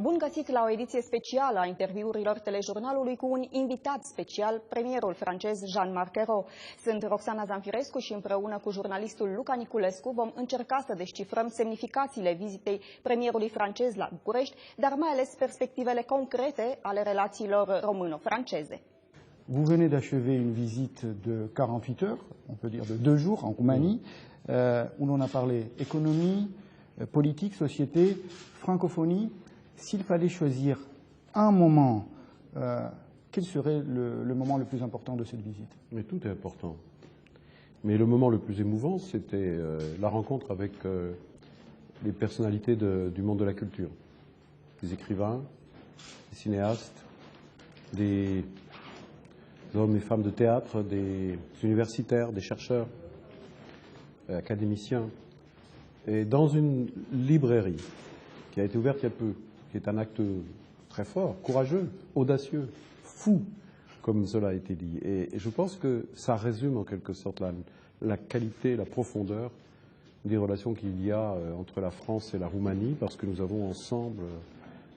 Bun găsit la o ediție specială a interviurilor telejurnalului cu un invitat special, premierul francez Jean-Marc Ayrault. Sunt Roxana Zanfirescu și împreună cu jurnalistul Luca Niculescu vom încerca să descifrăm semnificațiile vizitei premierului francez la București, dar mai ales perspectivele concrete ale relațiilor româno-franceze. Vous venez d'achever une visite de 48 heures, on peut dire de 2 jours en Roumanie, où l'on a parlé économie, politique, société, francophonie. S'il fallait choisir un moment, quel serait le moment le plus important de cette visite? Mais tout est important. Mais le moment le plus émouvant, c'était la rencontre avec les personnalités du monde de la culture. Des écrivains, des cinéastes, des hommes et femmes de théâtre, des universitaires, des chercheurs, académiciens. Et dans une librairie qui a été ouverte il y a peu, qui est un acte très fort, courageux, audacieux, fou, comme cela a été dit. Et je pense que ça résume en quelque sorte la qualité, la profondeur des relations qu'il y a entre la France et la Roumanie, parce que nous avons ensemble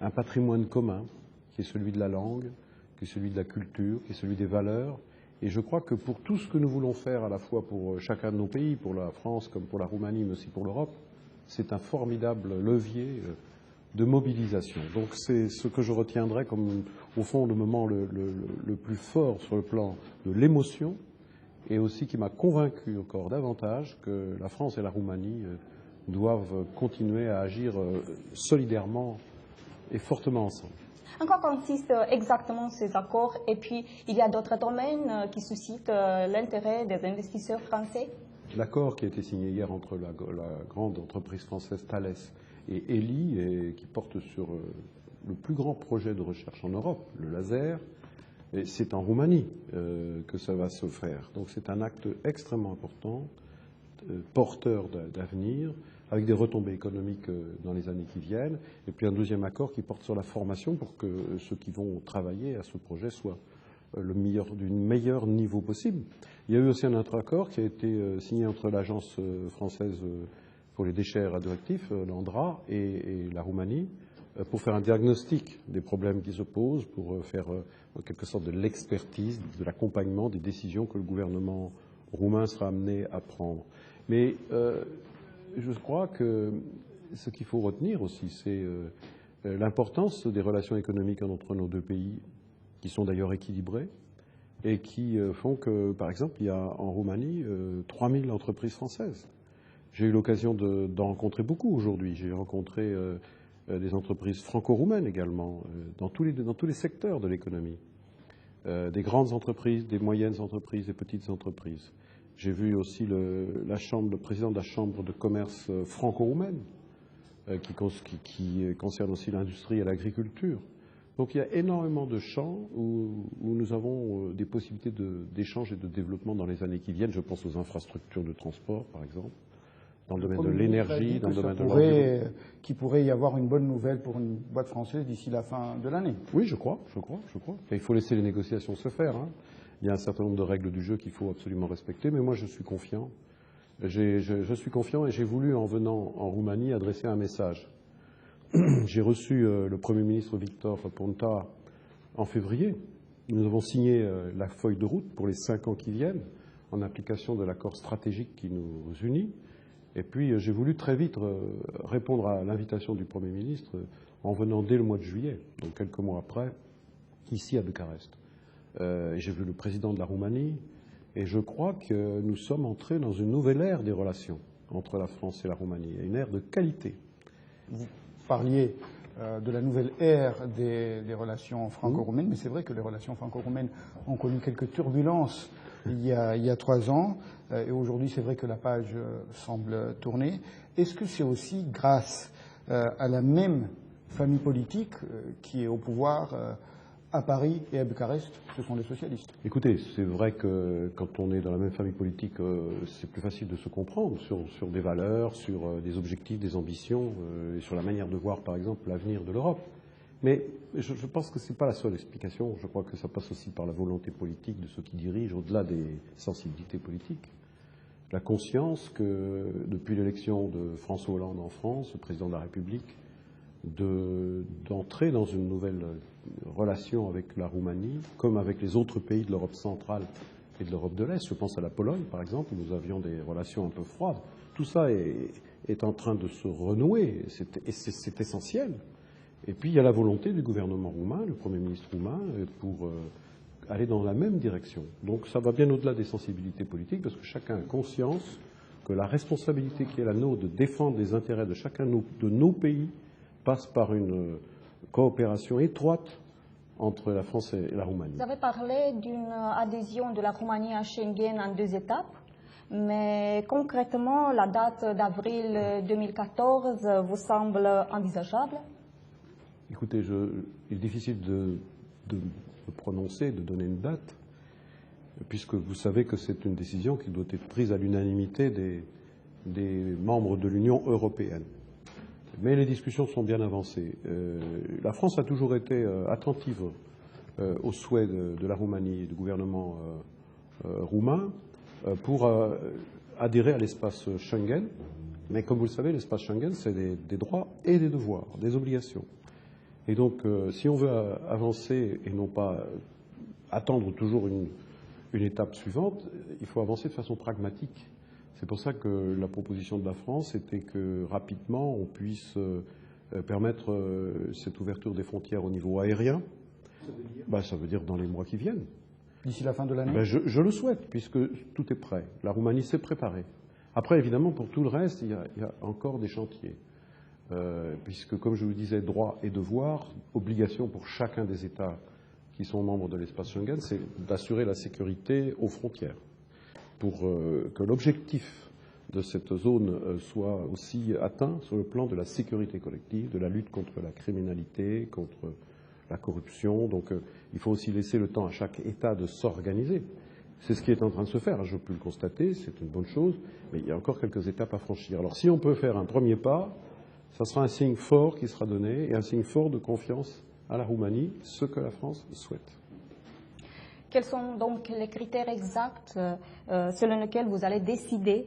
un patrimoine commun, qui est celui de la langue, qui est celui de la culture, qui est celui des valeurs. Et je crois que pour tout ce que nous voulons faire, à la fois pour chacun de nos pays, pour la France comme pour la Roumanie, mais aussi pour l'Europe, c'est un formidable levier de mobilisation. Donc c'est ce que je retiendrai comme, au fond, le moment le plus fort sur le plan de l'émotion, et aussi qui m'a convaincu encore davantage que la France et la Roumanie doivent continuer à agir solidairement et fortement ensemble. En quoi consistent exactement ces accords? Et puis, il y a d'autres domaines qui suscitent l'intérêt des investisseurs français? L'accord qui a été signé hier entre la grande entreprise française Thales et Ely, et qui porte sur le plus grand projet de recherche en Europe, le laser, et c'est en Roumanie que ça va se faire. Donc c'est un acte extrêmement important, porteur d'avenir, avec des retombées économiques dans les années qui viennent, et puis un deuxième accord qui porte sur la formation pour que ceux qui vont travailler à ce projet soient du meilleur niveau possible. Il y a eu aussi un autre accord qui a été signé entre l'Agence française pour les déchets radioactifs, l'ANDRA, et la Roumanie, pour faire un diagnostic des problèmes qui se posent, pour faire en quelque sorte de l'expertise, de l'accompagnement des décisions que le gouvernement roumain sera amené à prendre. Mais je crois que ce qu'il faut retenir aussi, c'est l'importance des relations économiques entre nos deux pays, qui sont d'ailleurs équilibrées, et qui font que, par exemple, il y a en Roumanie 3000 entreprises françaises. J'ai eu l'occasion d'en rencontrer beaucoup aujourd'hui. J'ai rencontré des entreprises franco-roumaines également, dans tous les secteurs de l'économie. Des grandes entreprises, des moyennes entreprises, des petites entreprises. J'ai vu aussi le président de la Chambre de commerce franco-roumaine, qui concerne aussi l'industrie et l'agriculture. Donc il y a énormément de champs où nous avons des possibilités d'échange et de développement dans les années qui viennent. Je pense aux infrastructures de transport, par exemple, dans le domaine de l'énergie, dans le domaine de l'environnement. Qu'il pourrait y avoir une bonne nouvelle pour une boîte française d'ici la fin de l'année. Oui, je crois. Et il faut laisser les négociations se faire, hein. Il y a un certain nombre de règles du jeu qu'il faut absolument respecter, mais moi je suis confiant. Je suis confiant et j'ai voulu, en venant en Roumanie, adresser un message. J'ai reçu le Premier ministre Victor Ponta en février. Nous avons signé la feuille de route pour les 5 ans qui viennent, en application de l'accord stratégique qui nous unit. Et puis j'ai voulu très vite répondre à l'invitation du Premier ministre en venant dès le mois de juillet, donc quelques mois après, ici à Bucarest. J'ai vu le président de la Roumanie, et je crois que nous sommes entrés dans une nouvelle ère des relations entre la France et la Roumanie, une ère de qualité. Vous parliez de la nouvelle ère des relations franco-roumaines, mais c'est vrai que les relations franco-roumaines ont connu quelques turbulences il y a 3 ans, et aujourd'hui c'est vrai que la page semble tourner. Est-ce que c'est aussi grâce à la même famille politique qui est au pouvoir à Paris et à Bucarest, ce sont les socialistes? Écoutez, c'est vrai que quand on est dans la même famille politique, c'est plus facile de se comprendre sur des valeurs, sur des objectifs, des ambitions, et sur la manière de voir, par exemple, l'avenir de l'Europe. Mais je pense que ce n'est pas la seule explication. Je crois que ça passe aussi par la volonté politique de ceux qui dirigent, au-delà des sensibilités politiques. La conscience que, depuis l'élection de François Hollande en France, le président de la République, d'entrer dans une nouvelle relation avec la Roumanie, comme avec les autres pays de l'Europe centrale et de l'Europe de l'Est. Je pense à la Pologne, par exemple, où nous avions des relations un peu froides. Tout ça est en train de se renouer, et c'est essentiel. Et puis il y a la volonté du gouvernement roumain, le Premier ministre roumain, pour aller dans la même direction. Donc ça va bien au-delà des sensibilités politiques, parce que chacun a conscience que la responsabilité qui est la nôtre de défendre les intérêts de chacun de nos pays passe par une coopération étroite entre la France et la Roumanie. Vous avez parlé d'une adhésion de la Roumanie à Schengen en 2 étapes, mais concrètement, la date d'avril 2014 vous semble envisageable? Écoutez, il est difficile de prononcer, de donner une date, puisque vous savez que c'est une décision qui doit être prise à l'unanimité des membres de l'Union européenne. Mais les discussions sont bien avancées. La France a toujours été attentive aux souhaits de la Roumanie et du gouvernement roumain pour adhérer à l'espace Schengen. Mais comme vous le savez, l'espace Schengen, c'est des droits et des devoirs, des obligations. Et donc, si on veut avancer et non pas attendre toujours une étape suivante, il faut avancer de façon pragmatique. C'est pour ça que la proposition de la France était que rapidement on puisse permettre cette ouverture des frontières au niveau aérien. Ça veut dire dans les mois qui viennent. D'ici la fin de l'année? Je le souhaite, puisque tout est prêt. La Roumanie s'est préparée. Après, évidemment, pour tout le reste, il y a encore des chantiers. Puisque, comme je vous disais, droits et devoirs, obligation pour chacun des États qui sont membres de l'espace Schengen, c'est d'assurer la sécurité aux frontières. Pour que l'objectif de cette zone soit aussi atteint sur le plan de la sécurité collective, de la lutte contre la criminalité, contre la corruption. Donc il faut aussi laisser le temps à chaque État de s'organiser. C'est ce qui est en train de se faire, je peux le constater, c'est une bonne chose, mais il y a encore quelques étapes à franchir. Alors si on peut faire un premier pas, ça sera un signe fort qui sera donné, et un signe fort de confiance à la Roumanie, ce que la France souhaite. Quels sont donc les critères exacts selon lesquels vous allez décider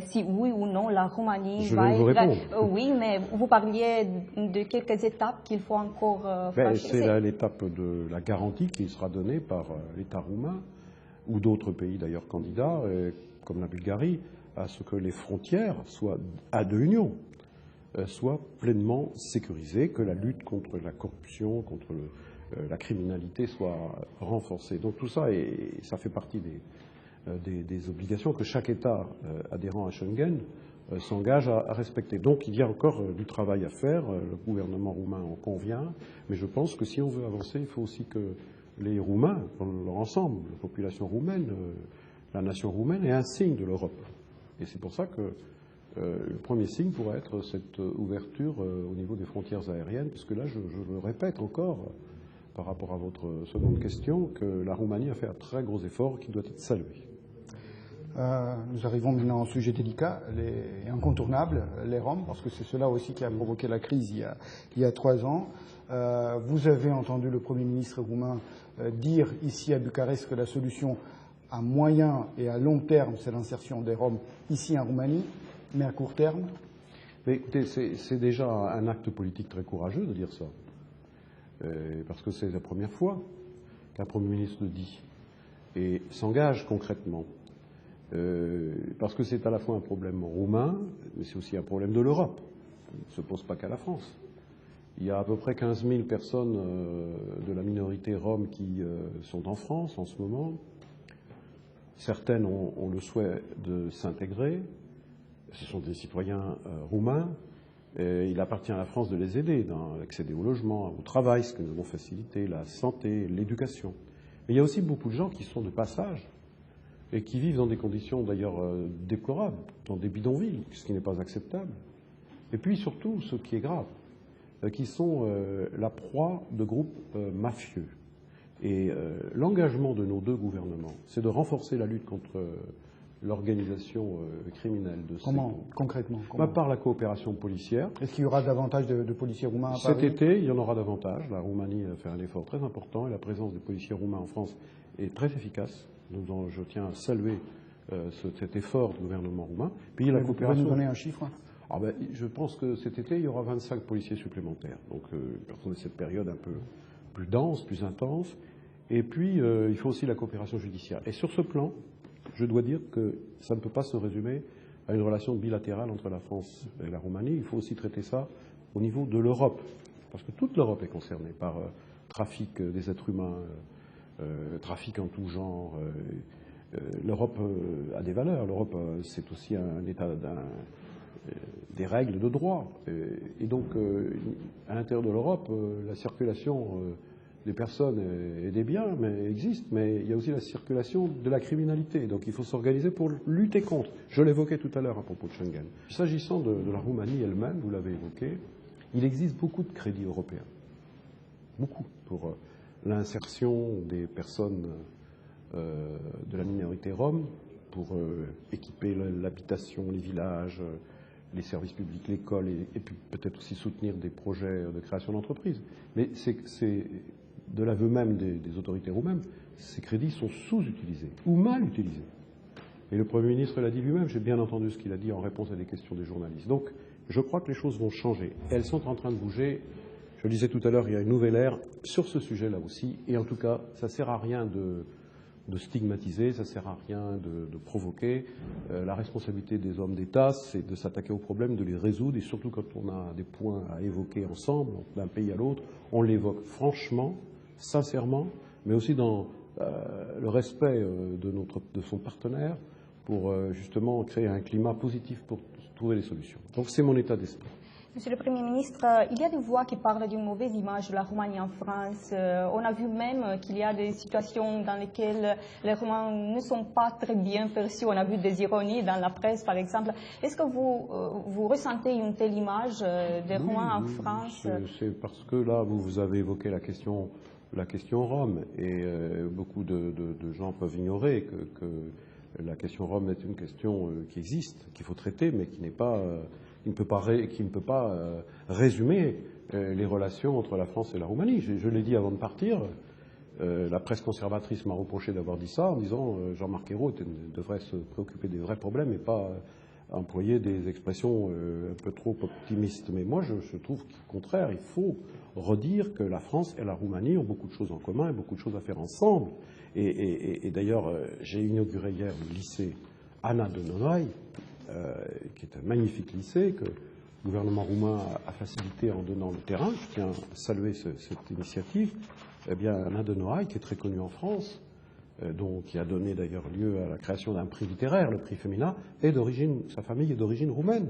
si oui ou non la Roumanie va... Je vais vous répondre. Oui, mais vous parliez de quelques étapes qu'il faut encore franchir. C'est l'étape de la garantie qui sera donnée par l'État roumain, ou d'autres pays d'ailleurs candidats, comme la Bulgarie, à ce que les frontières de l'Union soient pleinement sécurisées, que la lutte contre la corruption, contre la criminalité soit renforcée. Donc tout ça, ça fait partie des obligations que chaque État adhérent à Schengen s'engage à respecter. Donc il y a encore du travail à faire, le gouvernement roumain en convient, mais je pense que si on veut avancer, il faut aussi que les Roumains, dans leur ensemble, la population roumaine, la nation roumaine, est un signe de l'Europe. Et c'est pour ça que le premier signe pourrait être cette ouverture au niveau des frontières aériennes, puisque là, je le répète encore, par rapport à votre seconde question, que la Roumanie a fait un très gros effort qui doit être salué. Nous arrivons maintenant au sujet délicat et incontournable, les Roms, parce que c'est cela aussi qui a provoqué la crise il y a 3 ans. Vous avez entendu le Premier ministre roumain dire ici à Bucarest que la solution à moyen et à long terme, c'est l'insertion des Roms ici en Roumanie, mais à court terme? Mais écoutez, c'est déjà un acte politique très courageux de dire ça. Parce que c'est la première fois qu'un Premier ministre le dit et s'engage concrètement. Parce que c'est à la fois un problème roumain, mais c'est aussi un problème de l'Europe. Il ne se pose pas qu'à la France. Il y a à peu près 15 000 personnes de la minorité rome qui sont en France en ce moment. Certaines ont le souhait de s'intégrer. Ce sont des citoyens roumains. Et il appartient à la France de les aider dans l'accès au logement, au travail, ce que nous avons facilité, la santé, l'éducation. Mais il y a aussi beaucoup de gens qui sont de passage et qui vivent dans des conditions d'ailleurs déplorables, dans des bidonvilles, ce qui n'est pas acceptable. Et puis surtout, ce qui est grave, qui sont la proie de groupes mafieux. Et l'engagement de nos 2 gouvernements, c'est de renforcer la lutte contre l'organisation criminelle de ces Comment, concrètement par la coopération policière. Est-ce qu'il y aura davantage de policiers roumains à Paris? Cet été, il y en aura davantage. La Roumanie a fait un effort très important et la présence des policiers roumains en France est très efficace. Donc, je tiens à saluer cet effort du gouvernement roumain. Puis, Vous pouvez nous donner un chiffre? Je pense que cet été, il y aura 25 policiers supplémentaires. Donc, de cette période un peu plus dense, plus intense. Et puis, il faut aussi la coopération judiciaire. Et sur ce plan, je dois dire que ça ne peut pas se résumer à une relation bilatérale entre la France et la Roumanie. Il faut aussi traiter ça au niveau de l'Europe. Parce que toute l'Europe est concernée par trafic des êtres humains, trafic en tout genre. L'Europe a des valeurs. L'Europe, c'est aussi un état des règles de droit. Et donc, à l'intérieur de l'Europe, la circulation des personnes et des biens existe, mais il y a aussi la circulation de la criminalité. Donc il faut s'organiser pour lutter contre. Je l'évoquais tout à l'heure à propos de Schengen. S'agissant de la Roumanie elle-même, vous l'avez évoqué, il existe beaucoup de crédits européens. Beaucoup pour l'insertion des personnes de la minorité rome, pour équiper l'habitation, les villages, les services publics, l'école, et puis peut-être aussi soutenir des projets de création d'entreprises. Mais c'est de l'aveu même des autorités roumaines, ces crédits sont sous-utilisés ou mal utilisés. Et le Premier ministre l'a dit lui-même, j'ai bien entendu ce qu'il a dit en réponse à des questions des journalistes. Donc, je crois que les choses vont changer. Elles sont en train de bouger. Je le disais tout à l'heure, il y a une nouvelle ère sur ce sujet-là aussi. Et en tout cas, ça ne sert à rien de stigmatiser, ça ne sert à rien de provoquer. La responsabilité des hommes d'État, c'est de s'attaquer aux problèmes, de les résoudre. Et surtout quand on a des points à évoquer ensemble, d'un pays à l'autre, on l'évoque franchement, sincèrement, mais aussi dans le respect de son partenaire pour justement créer un climat positif pour trouver des solutions. Donc c'est mon état d'esprit. Monsieur le Premier ministre, il y a des voix qui parlent d'une mauvaise image de la Roumanie en France. On a vu même qu'il y a des situations dans lesquelles les Roumains ne sont pas très bien perçus. On a vu des ironies dans la presse, par exemple. Est-ce que vous ressentez une telle image des Roumains en France? C'est parce que là, vous avez évoqué la question Rome, et beaucoup de gens peuvent ignorer que la question Rome est une question qui existe, qu'il faut traiter, mais qui ne peut pas résumer les relations entre la France et la Roumanie. Je l'ai dit avant de partir, la presse conservatrice m'a reproché d'avoir dit ça en disant Jean-Marc Ayrault devrait se préoccuper des vrais problèmes et pas employer des expressions un peu trop optimistes. Mais moi, je trouve qu'au contraire, il faut redire que la France et la Roumanie ont beaucoup de choses en commun et beaucoup de choses à faire ensemble. Et d'ailleurs, j'ai inauguré hier le lycée Ana Donoi, qui est un magnifique lycée que le gouvernement roumain a facilité en donnant le terrain. Je tiens à saluer cette initiative. Eh bien, Ana Donoi, qui est très connu en France, qui a donné d'ailleurs lieu à la création d'un prix littéraire, le prix Femina, sa famille est d'origine roumaine.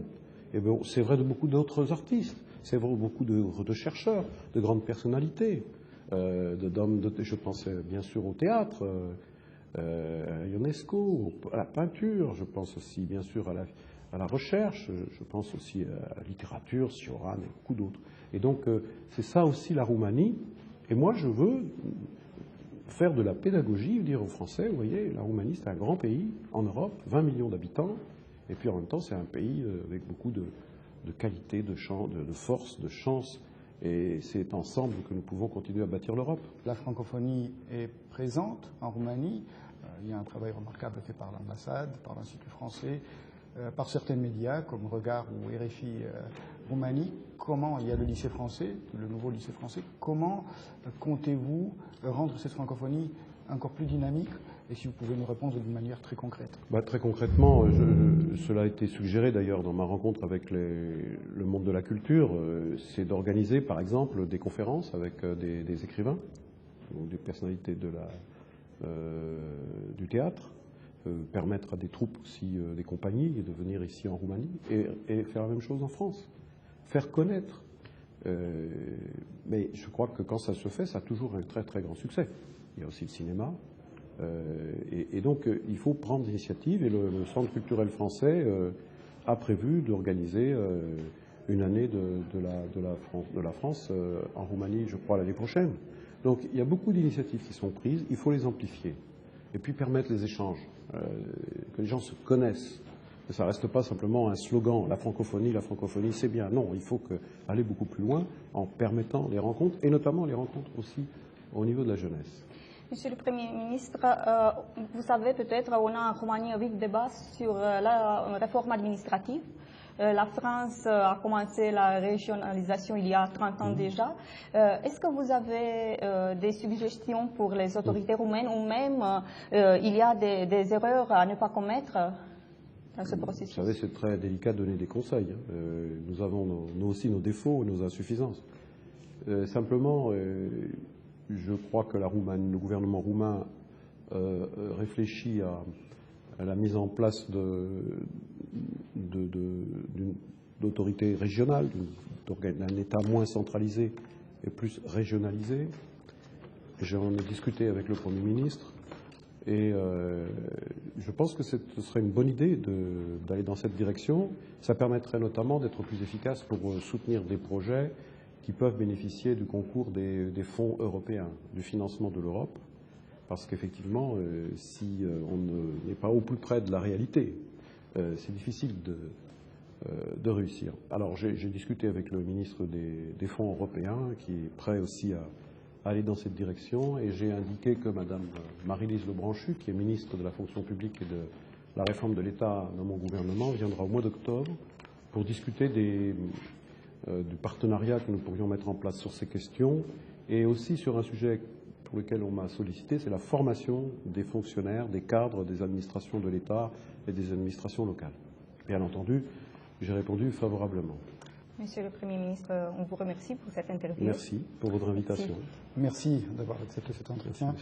Et bon, c'est vrai de beaucoup d'autres artistes, c'est vrai de beaucoup de chercheurs, de grandes personnalités, je pense bien sûr au théâtre, à l'UNESCO, à la peinture, je pense aussi bien sûr à la recherche, je pense aussi à la littérature, Cioran et beaucoup d'autres. Et donc c'est ça aussi la Roumanie. Et moi je veux faire de la pédagogie, dire aux Français, vous voyez, la Roumanie c'est un grand pays en Europe, 20 millions d'habitants, et puis en même temps c'est un pays avec beaucoup de qualité, de force, de chance. Et c'est ensemble que nous pouvons continuer à bâtir l'Europe. La francophonie est présente en Roumanie. Il y a un travail remarquable fait par l'ambassade, par l'Institut français, par certains médias comme Regard ou RFI Roumanie. Comment, il y a le lycée français, le nouveau lycée français, comment comptez-vous rendre cette francophonie encore plus dynamique? Et si vous pouvez nous répondre d'une manière très concrète. Très concrètement, cela a été suggéré d'ailleurs dans ma rencontre avec le monde de la culture, c'est d'organiser par exemple des conférences avec des écrivains, ou des personnalités du théâtre, permettre à des troupes aussi, des compagnies, de venir ici en Roumanie et faire la même chose en France, faire connaître. Mais je crois que quand ça se fait, ça a toujours un très très grand succès. Il y a aussi le cinéma. Et donc, il faut prendre des initiatives. Et le Centre culturel français a prévu d'organiser une année de la France en Roumanie, je crois, l'année prochaine. Donc, il y a beaucoup d'initiatives qui sont prises. Il faut les amplifier. Et puis permettre les échanges, que les gens se connaissent. Que ça ne reste pas simplement un slogan, la francophonie, c'est bien. Non, il faut aller beaucoup plus loin en permettant les rencontres, et notamment les rencontres aussi au niveau de la jeunesse. Monsieur le Premier ministre, vous savez peut-être, on a en Roumanie un vif débat sur la réforme administrative. La France a commencé la régionalisation il y a 30 ans déjà. Est-ce que vous avez des suggestions pour les autorités roumaines ou même il y a des erreurs à ne pas commettre dans ce processus? Vous savez, c'est très délicat de donner des conseils. Nous avons nous aussi nos défauts, nos insuffisances. Simplement, je crois que le gouvernement roumain réfléchit à la mise en place d'autorités régionales, d'un État moins centralisé et plus régionalisé. J'en ai discuté avec le Premier ministre et je pense que ce serait une bonne idée d'aller dans cette direction. Ça permettrait notamment d'être plus efficace pour soutenir des projets qui peuvent bénéficier du concours des fonds européens, du financement de l'Europe, parce qu'effectivement, si on n'est pas au plus près de la réalité, c'est difficile de réussir. Alors j'ai discuté avec le ministre des Fonds européens, qui est prêt aussi à aller dans cette direction, et j'ai indiqué que Mme Marie-Lise Lebranchu, qui est ministre de la fonction publique et de la réforme de l'État dans mon gouvernement, viendra au mois d'octobre pour discuter du partenariat que nous pourrions mettre en place sur ces questions, et aussi sur un sujet pour lequel on m'a sollicité, c'est la formation des fonctionnaires, des cadres des administrations de l'État et des administrations locales. Bien entendu, j'ai répondu favorablement. Monsieur le Premier ministre, on vous remercie pour cette interview. Merci pour votre invitation. Merci d'avoir accepté cet entretien.